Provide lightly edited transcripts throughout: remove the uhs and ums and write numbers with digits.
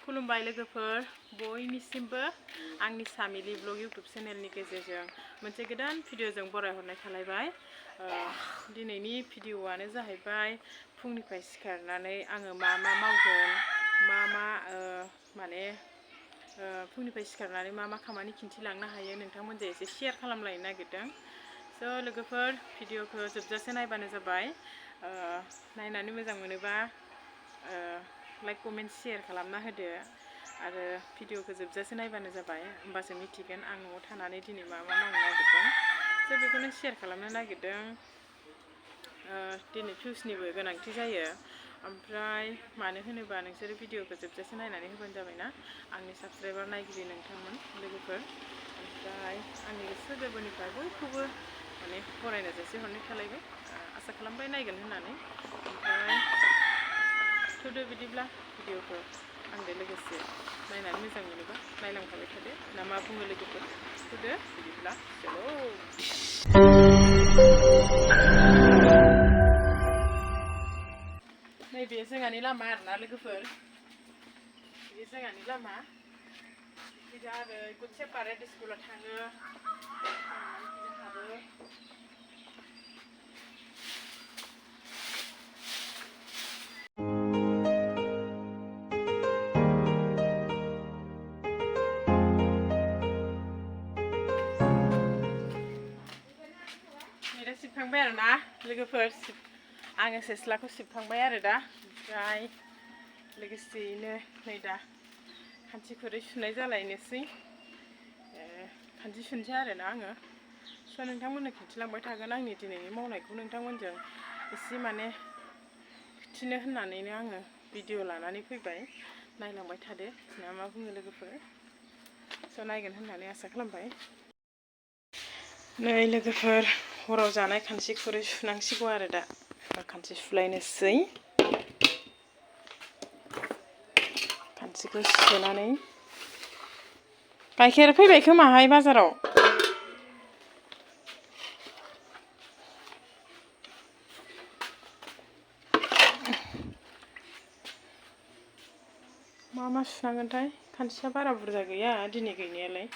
खुलुमबाय लोगोफोर बयनिसिमबो आंनि सामिलि ब्लग यूट्यूब चेनेलनि गेजेरजों मोनसे गोदान भिडिअजों बरायहरनाय थालायबाय। दिनैनि भिडिअआनो जाहैबाय फुंनिफ्राय सिखारनानै आङो मा मावगोन माने फुंनिफ्राय सिखारनानै मा खामानि खिन्थिलांनो हायो नोंथांमोनजों एसे शेयार खालामलायनो नागिरदों। स' लोगोफोर भिडिअखौ जोबजासे नायबानो जाबाय। नायनानै मोजां मोनोबा लाइक कमेन्ट शेयार खालामना होदो आरो भिडिअखौ जोबजासे नायबानो जाबाय, होमबासो मिथिगोन आं न'आव थानानै दिनै मा मावनो नागिरदों। स' बेखौनो शेयार खालामनो नागिरदों। दिनै भिउसनिबो गोनांथि जायो, ओमफ्राय मानो होनोबा नोंसोरो भिडिअखौ जोबजासे नायनानै होबानो जाबायना आंनि साबसक्राइबार नायगिरि नोंथांमोन लोगोफोर। ओमफ्राय आंनि गोसो गोरबोनिफ्राय बयखौबो माने फरायनो जासिहरनाय थालायबाय। आसा खालामबाय नायगोन होननानै। ओमफ्राय थुदो बिदिब्ला भिडिअखौ आंजों लोगोसे नायनानै मोजां मोनोबा नायलांफाबाय थादो ना मा बुङो लोगोफोर। थुदो बिदिब्ला चलो। नैबे जोंहानि लामा आरोना लोगोफोर, बे जोंहानि लामा। बिदिनो आरो गुड सेपारेट स्कुलाव थाङो हाबो। सिबखांबाय आरो ना लोगोफोर, आङो सेस्लाखौ सिबखांबाय आरो दा। ओमफ्राय लोगोसेयैनो नै दा खान्सि खुरै सुनाय जालायनोसै। खान्सि सुनोसै आरो ना आङो। स' नोंथांमोननो खिन्थिलांबाय थागोन आंनि दिनैनि मावनायखौ नोंथांमोनजों एसे माने खिन्थिनो होननानैनो आङो भिडिअ लानानै फैबाय। नायलांबाय थादो ना मा बुङो लोगोफोर। स' नायगोन होननानै आसा खालामबाय। नै लोगोफोर हराव जानाय खान्सि खुरै सुनांसिगौ आरो दा खान्सि सुलायनोसै। खान्सिखौ सुनानै गाइखेर फैबाय खोमाहाय बाजाराव। मा सुनांगोनथाय, खान्सिया बारा बुरजा गैया दिनै गैनायालाय।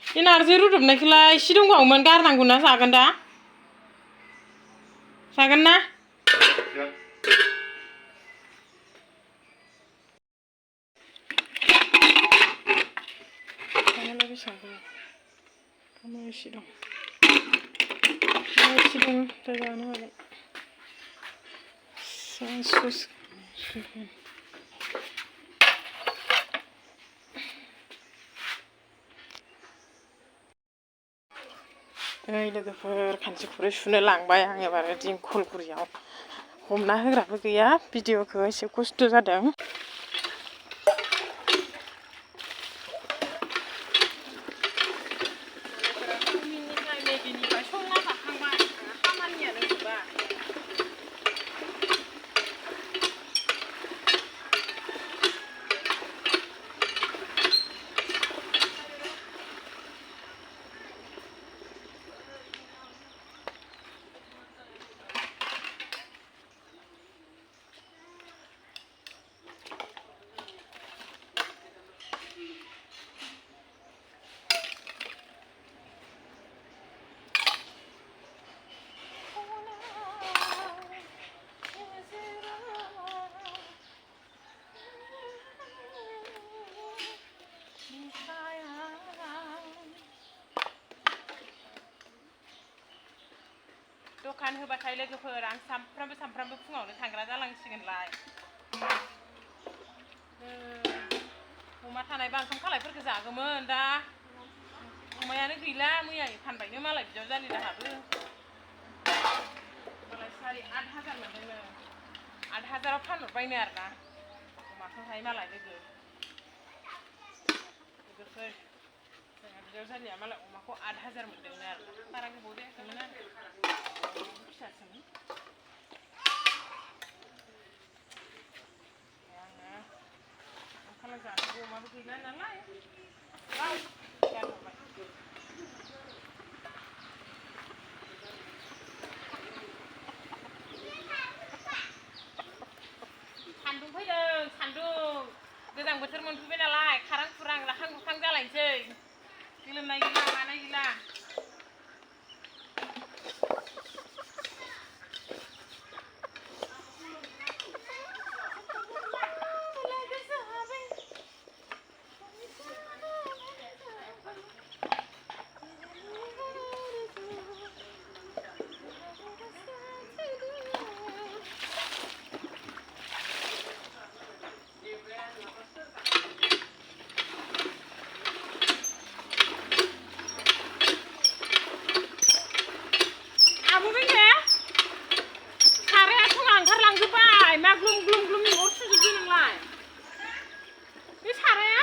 बे नारजि रुदबनायखौलाय एसे दंबावोमोन, गारनांगौ ना जागोन दा? जागोन ना? बेसेबां एसे दं दा जानो हागोन। नै लोगोफोर खान्सि खुरै सुनो लांबाय आं एबार दिंखलगुरियाव। हमना होग्राबो गैया, भिडिअखौ एसे खस्थ' जादों। दखान होबाथाय लोगोफोर आं सामफ्रामबो फुङावनो थांग्रा जालांसिगोनलाय। अमा थानायबा ओंखाम खालायफोरखौ जागौमोन, दा अमायानो गैला। मैया फानबायनो मालाय बिजावजालि दाहाबो। मालाय 8,000 मोनदोंनो, 8,000आव फानहरबायनो आरो ना अमाखौहाय मालाय लोगोफोर। जोंहा बिजावजालिया मालाय अमाखौ 8,000 मोनदोंनो आरो बारा गोबाव जायाखैमोन आरो फिसासोमोन। आङो ओंखाम जानोबो अमाबो गैला नालाय गारहरबाय। लोमनाय गैला मानाय गैला मा ग्लुम ग्लुम ग्लुम अर सुजोबदो नोंलाय बे साराया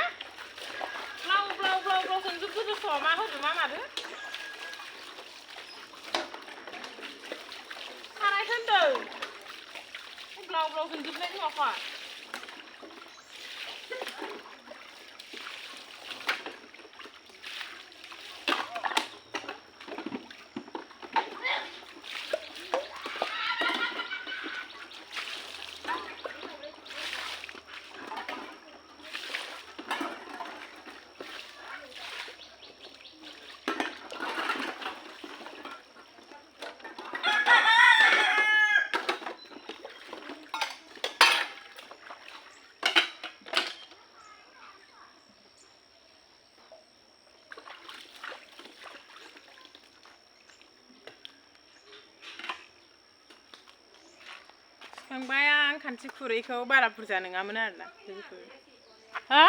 ब्लाव ब्लाव ब्लाव ब्लाव संजोबदोस' मा होदो मा मादो सारायखौ होनदों ब्लाव ब्लाव संजोबनाय नुवाखै संबाय आं खानसि खुरैखौ बारा बुरजा नङामोन आरोना लोगोफोर हा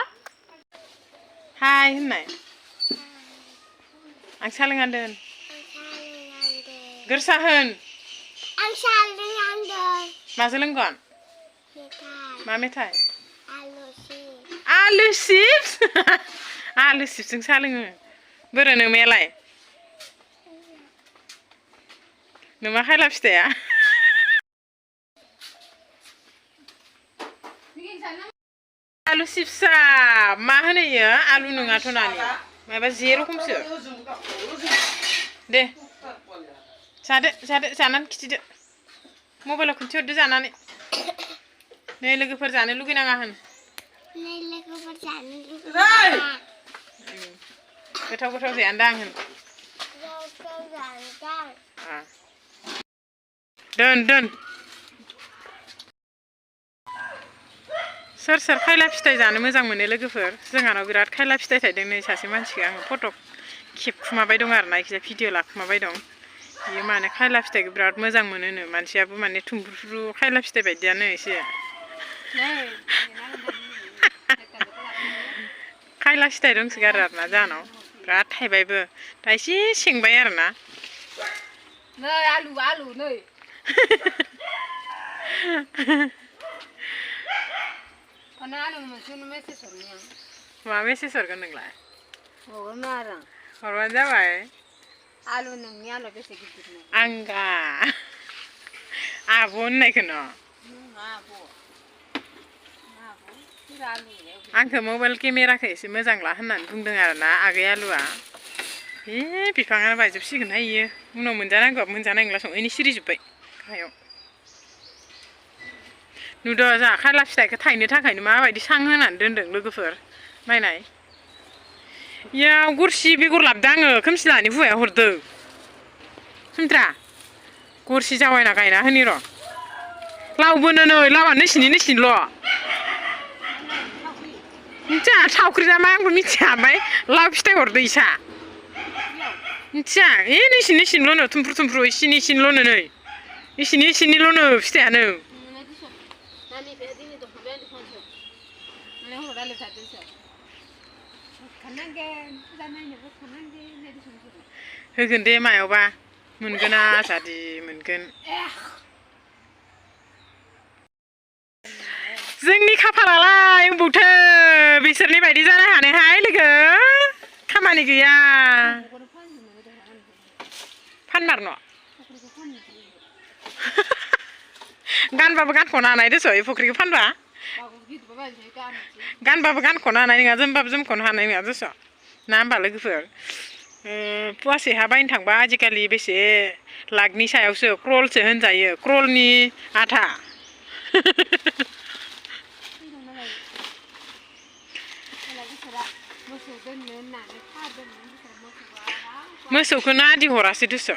हाय होननाय आं सा लोंहांदों गोरसा होन आं सा लोंहांदों माजों लोंगोन मेथाइ मा मेथाइ आलु चिप्स आलु चिप्सजों सा लोङो बोरो नोमायालाय नोमा खायला फिथाइया आलु चिप्सा मा होनो इयो आलु नङाथ' नानि माबा जेरखमसो दे जादो जादो जानानै खिथिदो मबाइलाव खिन्थिहरदो जानानै नै लोगोफोर जानो लुगैनाङा होन गोथाव गोथाव जायान्दां होन दोन दोन सोर सोर खायला फिथाइ जानो मोजां मोनो लोगोफोर जोंहानाव बिराद खायला फिथाइ थायदों नै सासे मानसिखौ आङो फट' खेबखुमाबाय दं आरोना इखिजाय भिडिअ लाखुमाबाय दं बियो माने खायला फिथाइखौ बिराद मोजां मोनोनो मानसियाबो माने थुमफ्रुफ्रु खायला फिथाइ बायदियानो एसे खायला फिथाइ दंसोगारो आरोना जाहानाव बिराद थायबायबो दा एसे सेंबाय आरोना नै आलु आलु नै मा मेसेज हरगोन नोंलाय हरबानो जाबाय आलु नोंनि आलु बेसे गिदिर आंगा आब' होननायखौ न' आंखौ मबाइल केमेराखौ एसे मोजां ला होननानै बुंदों आरोना आगै आलुआ बिफाङानो बायजोबसिगोनहाय इयो उनाव मोनजानांगौ मोनजानाय नंला संयैनो सिरिजोब्बाय गाहायाव नुदों जोंहा खायला फिथाइखौ थायनो थाखायनो माबायदि सां होनानै दोनदों लोगोफोर नायनाय इयाव गरसि बेगर लाबोदों आङो खोमसिलानि हुवाया हरदों सुमित्रा गरसि जावायना गायना होनि र' लावबोनो नै लावआ नोंसिनिल' मिथिया थावख्रि ना मा आंबो मिथिया ओमफ्राय लाव फिथाइ हरदो इसा मिथिया नोंसिनिल'नो थुमफ्रु थुमफ्रु इसिनिल'नो नै इसिनिल'नो फिथाइयानो होगोन दे मायावबा मोनगोन आजादि मोनगोन जोंनि खाफालालाय अबावथो बिसोरनि बायदि जानो हानायहाय लोगो खामानि गैया फानमार न' गानबाबो गानख'नो हानाय दस' ए फुख्रिखौ फानबा गानबाबो गानख'नो हानाय नङा जोमबाबो जोमख'नो हानाय नङा दस' ना होमबा लोगोफोर फवासेहा बायनो थांबा आजिखालि बेसे लाखनि सायावसो क्रलसो होनजायो क्रलनि आथा मोसौखौनो आदि हरासै दुस'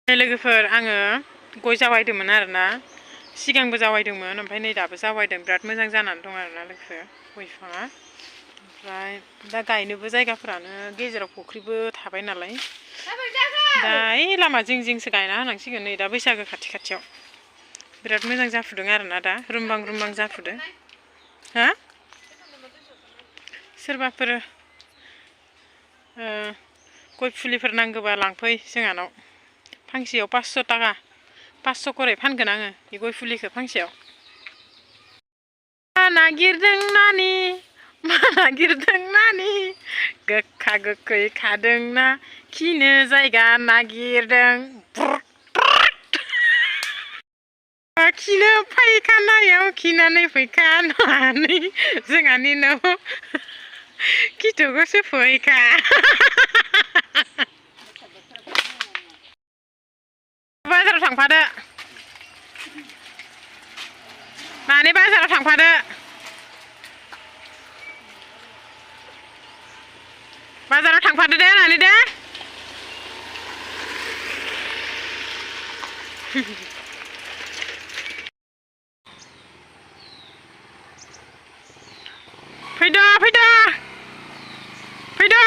लोगोफोर आङो गय जावायदोंमोन आरोना सिगांबो जावायदोंमोन ओमफ्राय नै दाबो जावायदों बिराद मोजां जानानै दं आरोना लोगोफोर गय बिफाङा ओमफ्राय दा गायनोबो जायगाफोरानो गेजेराव फुख्रिबो थाबाय नालाय दा ओइ लामा जिं जिंसो गायना होनांसिगोन नै दा बैसागो खाथि खाथियाव बिराद मोजां जाफुदों आरोना दा रुमबां रुमबां जाफुदों हा सोरबाफोर गय फुलिफोर नांगौबा लांफै जोंहानाव फांसेयाव 500 थाखा 500 करै फानगोन आङो बे गय फुलिखौ फांसेयाव नागिरदों नानि मा नागिरदों नानि गोखा गोखै खादोंना खिनो जायगा नागिरदों खिनो फायखानायाव खिनानै फैखानानै जोंहानि न'आव खिथुखौसो फैखा बाजाराव थांफादो नानि बाजाराव थांफादो बाजाराव थांफादो दे नानि दे फैदो फैदो फैदो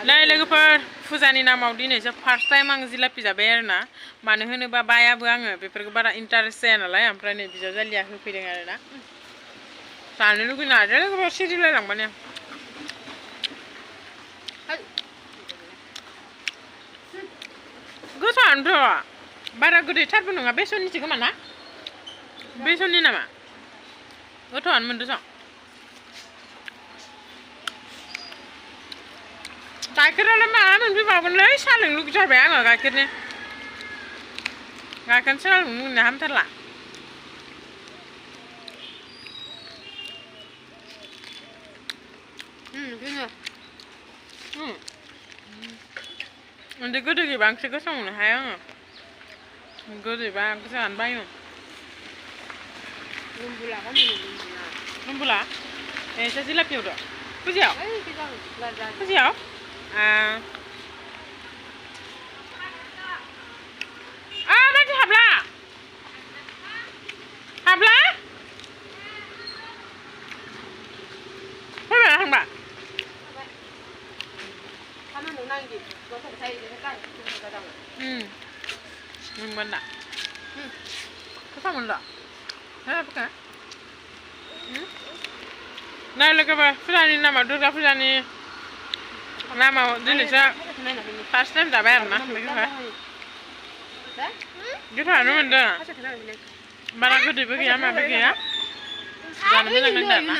नै लोगोफोर फुजानि नामाव दिनैसो फार्स्ट टाइम आं जिलापि जाबाय आरोना मानो होनोबा बायाबो आङो बेफोरखौ बारा इन्टारेस्ट जाया नालाय ओमफ्राय नै बिजावजालिया होफैदों आरोना जानो लुगैना आरो लोगोफोर सिरिलायलांबानो गोथावानोथ' बारा गोदैथारबो नङा बेसननिसो खोमा ना बेसननि नामा गोथावानो मोनदों गाइखेरालाय माला मोनफैबावगोनलै साहा लोंनो लुगैथारबाय आङो गाइखेरनि साहा लोंनो लुगैना हामथारला उन्दै गोदै गैबा ओंख्रि गोथाव मोनो हाया आङो गोदैबा जानो बायो रुम्बुला एसे जिलापियाव दं फुजियाव मानसि हाबला फैबाय थांबा मोनगोन दा गोथाव मोनदा नै लोगोफोर फुजानि नामाव दुर्गा फुजानि नामाव दिनैसो फार्स्ट टाइम जाबाय आरोना लोगोफोर गोथावानो मोनदों बारा गोदैबो गैया माबो गैया जानो मोजां नांदों आरोना